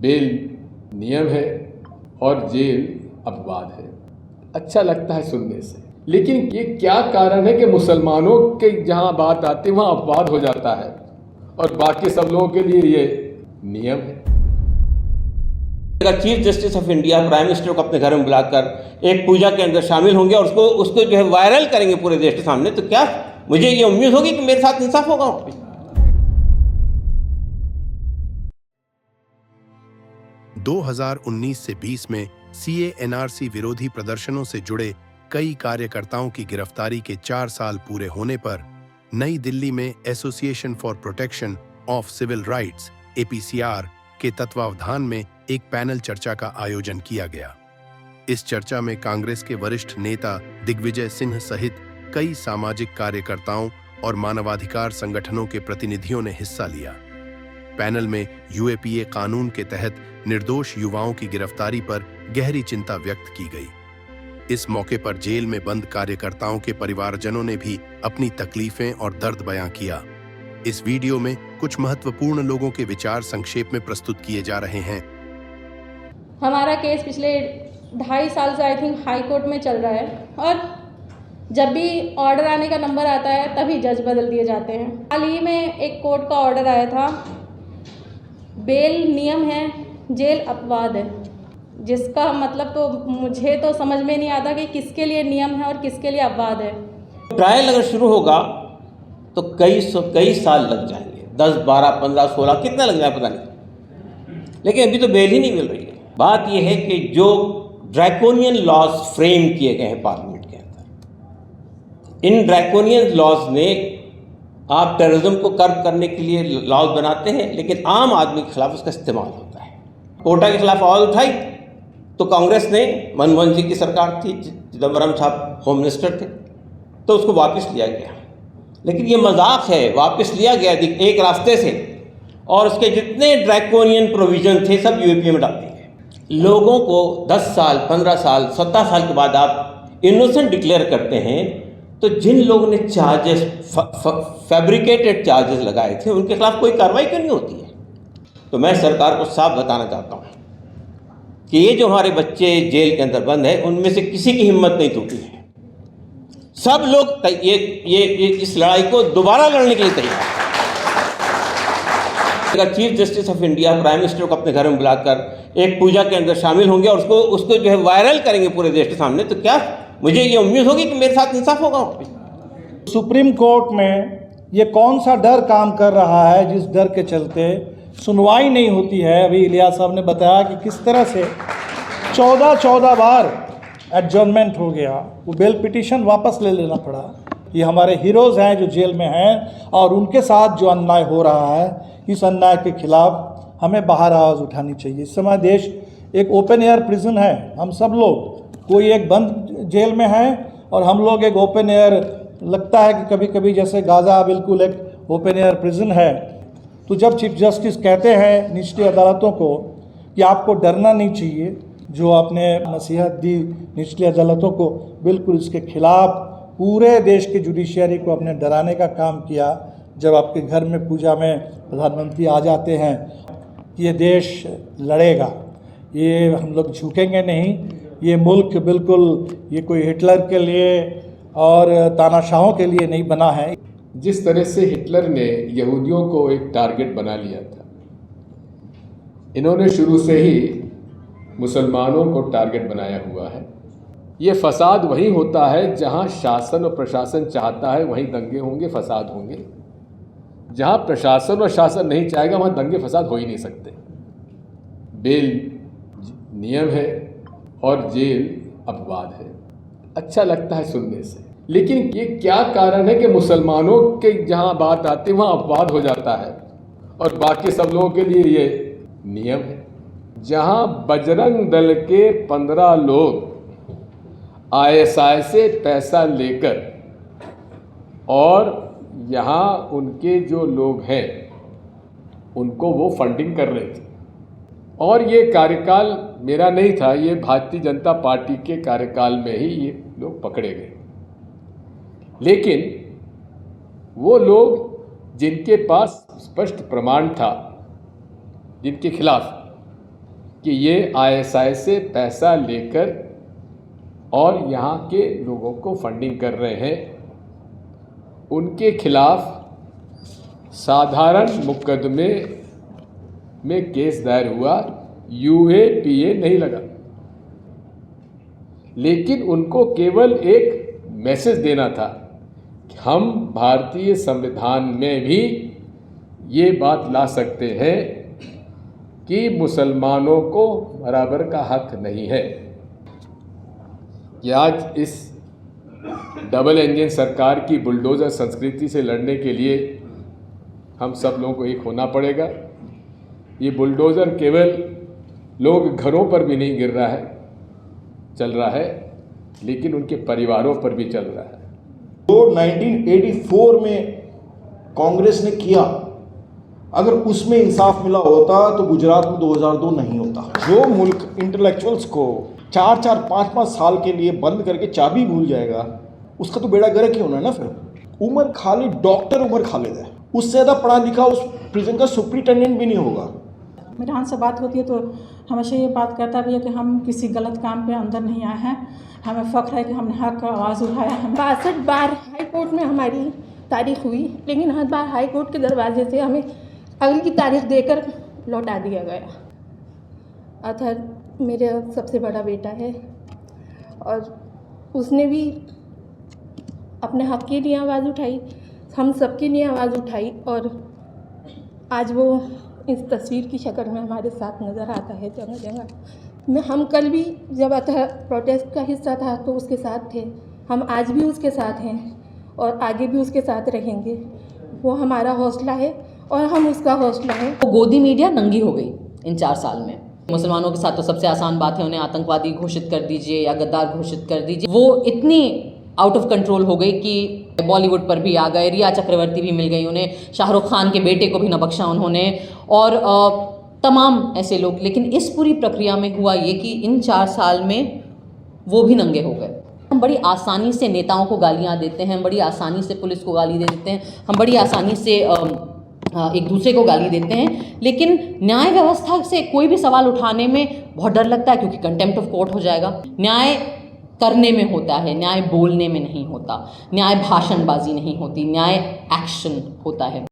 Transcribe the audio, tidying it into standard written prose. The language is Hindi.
बेल नियम है और जेल अपवाद है। अच्छा लगता है सुनने से, लेकिन ये क्या कारण है कि मुसलमानों के जहां बात आती है वहां अपवाद हो जाता है और बाकी सब लोगों के लिए ये नियम है। Chief justice of India prime minister को अपने घर में बुलाकर एक पूजा के अंदर शामिल होंगे और उसको जो है वायरल करेंगे पूरे देश के सामने, तो क्या मुझे ये उम्मीद होगी कि मेरे साथ इंसाफ होगा। 2019 से 20 में सीए एनआरसी विरोधी प्रदर्शनों से जुड़े कई कार्यकर्ताओं की गिरफ्तारी के 4 साल पूरे होने पर नई दिल्ली में association for protection of civil rights APCR के तत्वावधान में एक पैनल चर्चा का आयोजन किया गया। इस चर्चा में कांग्रेस के वरिष्ठ नेता दिग्विजय सिंह सहित कई सामाजिक कार्यकर्ताओं और मानवाधिकार संगठनों के प्रतिनिधियों ने हिस्सा लिया। पैनल में यूएपीए कानून के तहत निर्दोष युवाओं की गिरफ्तारी पर गहरी चिंता व्यक्त की गई। इस मौके पर जेल में बंद कार्यकर्ताओं के परिवारजनों ने भी अपनी तकलीफें और दर्द बयां किया। इस वीडियो में कुछ महत्वपूर्ण लोगों के विचार संक्षेप में प्रस्तुत किए जा रहे हैं। हमारा केस पिछले 2.5 साल से आई थिंक हाई कोर्ट में चल रहा है और जब भी ऑर्डर आने का नंबर आता है तभी जज बदल दिए जाते हैं। हाल ही में एक कोर्ट का ऑर्डर आया था, बेल नियम है, जेल अपवाद है, जिसका मतलब तो मुझे तो समझ में नहीं आता कि किसके लिए नियम है और किसके लिए अपवाद है। ट्रायल अगर शुरू होगा तो कई साल लग जाएंगे, 10, 12, 15, 16 कितना लग जाए पता नहीं, लेकिन अभी तो बेल ही नहीं मिल रही है। बात यह है कि जो ड्रैकोनियन लॉज फ्रेम किए गए हैं पार्लियामेंट के अंदर, इन ड्रैकोनियन लॉज ने आप टेररिज्म को कर्ब करने के लिए लॉज बनाते हैं, लेकिन आम आदमी के खिलाफ उसका इस्तेमाल होता है। कोटा के खिलाफ आवाज़ उठाई तो कांग्रेस ने, मनमोहन जी की सरकार थी, चिदम्बरम साहब होम मिनिस्टर थे, तो उसको वापस लिया गया। लेकिन ये मजाक है, वापस लिया गया एक रास्ते से और उसके जितने ड्रैकोनियन प्रोविजन थे सब यूएपीए में डाल दिए। लोगों को 10 साल, 15 साल, 17 साल के बाद आप इनोसेंट डिक्लेयर करते हैं, तो जिन लोगों ने चार्जेस, फैब्रिकेटेड चार्जेस लगाए थे, उनके खिलाफ कोई कार्रवाई क्यों नहीं होती है? तो मैं सरकार को साफ बताना चाहता हूँ कि ये जो हमारे बच्चे जेल के अंदर बंद है, उनमें से किसी की हिम्मत नहीं टूटी है। सब लोग ये इस लड़ाई को दोबारा लड़ने के लिए तैयार हैं। Chief justice of India prime minister को अपने घर में बुलाकर एक पूजा के अंदर शामिल होंगे और उसको जो है वायरल करेंगे पूरे देश के सामने, तो क्या मुझे ये उम्मीद होगी कि मेरे साथ इंसाफ होगा। सुप्रीम कोर्ट में ये कौन सा डर काम कर रहा है जिस डर के चलते सुनवाई नहीं होती है? अभी इलियास साहब ने बताया कि किस तरह से 14 बार एडजॉर्नमेंट हो गया, वो बेल पिटीशन वापस ले लेना पड़ा। ये हमारे हीरोज़ हैं जो जेल में हैं और उनके साथ जो अन्याय हो रहा है, इस अन्याय के खिलाफ हमें बाहर आवाज़ उठानी चाहिए। इस समय देश एक ओपन एयर प्रिजन है, हम सब लोग, कोई एक बंद जेल में है और हम लोग एक ओपन एयर, लगता है कि कभी कभी जैसे गाज़ा बिल्कुल एक ओपन एयर प्रिजन है। तो जब चीफ जस्टिस कहते हैं निचली अदालतों को कि आपको डरना नहीं चाहिए, जो आपने नसीहत दी निचली अदालतों को, बिल्कुल इसके खिलाफ पूरे देश के जुडिशियरी को अपने डराने का काम किया। जब आपके घर में पूजा में प्रधानमंत्री आ जाते हैं, ये देश लड़ेगा, ये हम लोग झुकेंगे नहीं। ये मुल्क बिल्कुल ये कोई हिटलर के लिए और तानाशाहों के लिए नहीं बना है। जिस तरह से हिटलर ने यहूदियों को एक टारगेट बना लिया था, इन्होंने शुरू से ही मुसलमानों को टारगेट बनाया हुआ है। ये फसाद वही होता है जहां शासन और प्रशासन चाहता है, वहीं दंगे होंगे, फसाद होंगे। जहां प्रशासन और शासन नहीं चाहेगा वहां दंगे फसाद हो ही नहीं सकते। बेल नियम है और जेल अपवाद है। अच्छा लगता है सुनने से, लेकिन ये क्या कारण है कि मुसलमानों के जहां बात आती है वहां अपवाद हो जाता है और बाकी सब लोगों के लिए ये नियम है। जहां बजरंग दल के 15 लोग आईएसआई से पैसा लेकर और यहाँ उनके जो लोग हैं उनको वो फंडिंग कर रहे थे, और ये कार्यकाल मेरा नहीं था, ये भारतीय जनता पार्टी के कार्यकाल में ही ये लोग पकड़े गए। लेकिन वो लोग जिनके पास स्पष्ट प्रमाण था, जिनके खिलाफ कि ये आईएसआई से पैसा लेकर और यहाँ के लोगों को फंडिंग कर रहे हैं, उनके खिलाफ साधारण मुकदमे में केस दायर हुआ, यूएपीए नहीं लगा, लेकिन उनको केवल एक मैसेज देना था कि हम भारतीय संविधान में भी ये बात ला सकते हैं कि मुसलमानों को बराबर का हक नहीं है। कि आज इस डबल इंजन सरकार की बुलडोज़र संस्कृति से लड़ने के लिए हम सब लोगों को एक होना पड़ेगा। ये बुलडोज़र केवल लोग घरों पर भी नहीं गिर रहा है, चल रहा है, लेकिन उनके परिवारों पर भी चल रहा है। जो 1984 में कांग्रेस ने किया, अगर उसमें इंसाफ मिला होता तो गुजरात में 2002 नहीं होता। जो मुल्क इंटेलेक्चुअल्स को 4-4, 5-5 साल के लिए बंद करके चाबी भूल जाएगा, उसका तो बेड़ा गर्क ही होना है ना। फिर उमर खालिद, डॉक्टर उमर खालिद है, उससे ज़्यादा पढ़ा लिखा उस प्रिजन का सुप्रिटेंडेंट भी नहीं होगा। मेरे से बात होती है तो हमेशा ये बात करता भी है कि हम किसी गलत काम पे अंदर नहीं आए हैं, हमें फ़ख्र है कि हमने हक का आवाज़ उठाया है। 62 बार हाई कोर्ट में हमारी तारीख हुई, लेकिन हर बार हाई कोर्ट के दरवाजे से हमें अगली की तारीख देकर लौटा दिया गया। अतः मेरा सबसे बड़ा बेटा है और उसने भी अपने हक के लिए आवाज़ उठाई, हम सबके लिए आवाज़ उठाई, और आज वो इस तस्वीर की शक्ल में हमारे साथ नज़र आता है जगह जगह। हम कल भी जब अतः प्रोटेस्ट का हिस्सा था तो उसके साथ थे, हम आज भी उसके साथ हैं और आगे भी उसके साथ रहेंगे। वो हमारा हौसला है और हम उसका हौसला है। तो गोदी मीडिया नंगी हो गई इन 4 साल में। मुसलमानों के साथ तो सबसे आसान बात है, उन्हें आतंकवादी घोषित कर दीजिए या गद्दार घोषित कर दीजिए। वो इतनी आउट ऑफ कंट्रोल हो गई कि बॉलीवुड पर भी आ गए, रिया चक्रवर्ती भी मिल गई उन्हें, शाहरुख खान के बेटे को भी न बख्शा उन्होंने, और तमाम ऐसे लोग। लेकिन इस पूरी प्रक्रिया में हुआ ये कि इन 4 साल में वो भी नंगे हो गए। हम बड़ी आसानी से नेताओं को गालियाँ देते हैं, बड़ी आसानी से पुलिस को गाली दे देते हैं, हम बड़ी आसानी से एक दूसरे को गाली देते हैं, लेकिन न्याय व्यवस्था से कोई भी सवाल उठाने में बहुत डर लगता है, क्योंकि कंटेम्प्ट ऑफ कोर्ट हो जाएगा। न्याय करने में होता है, न्याय बोलने में नहीं होता, न्याय भाषणबाजी नहीं होती, न्याय एक्शन होता है।